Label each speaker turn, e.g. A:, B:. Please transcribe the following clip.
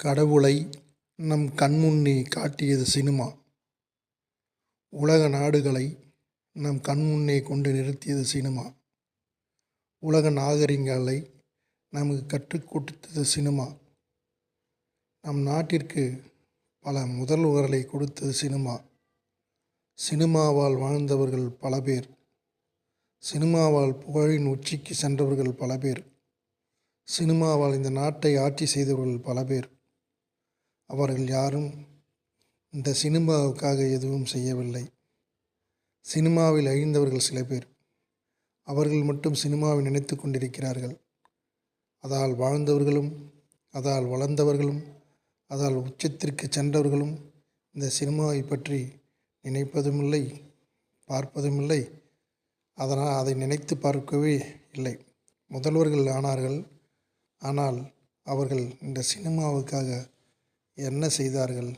A: கடவுளை நம் கண்முன்னே காட்டியது சினிமா. உலக நாடுகளை நம் கண்முன்னே கொண்டு நிறுத்தியது சினிமா. உலக நாகரிகங்களை நமக்கு கற்றுக் கொடுத்தது சினிமா. நம் நாட்டிற்கு பல முதல்வர்களை கொடுத்தது சினிமா. சினிமாவால் வாழ்ந்தவர்கள் பல பேர். சினிமாவால் புகழின் உச்சிக்கு சென்றவர்கள் பல பேர். சினிமாவால் இந்த நாட்டை ஆட்சி செய்தவர்கள் பல பேர். அவர்கள் யாரும் இந்த சினிமாவுக்காக எதுவும் செய்யவில்லை. சினிமாவில் அழிந்தவர்கள் சில பேர். அவர்கள் மட்டும் சினிமாவை நினைத்து கொண்டிருக்கிறார்கள். அதால் வாழ்ந்தவர்களும், அதால் வளர்ந்தவர்களும், அதால் உச்சத்திற்கு சென்றவர்களும் இந்த சினிமாவை பற்றி நினைப்பதுமில்லை, பார்ப்பதுமில்லை. அதனால் அதை நினைத்து பார்க்கவே இல்லை. முதல்வர்கள் ஆனார்கள். ஆனால் அவர்கள் இந்த சினிமாவுக்காக என்ன செய்தார்கள்?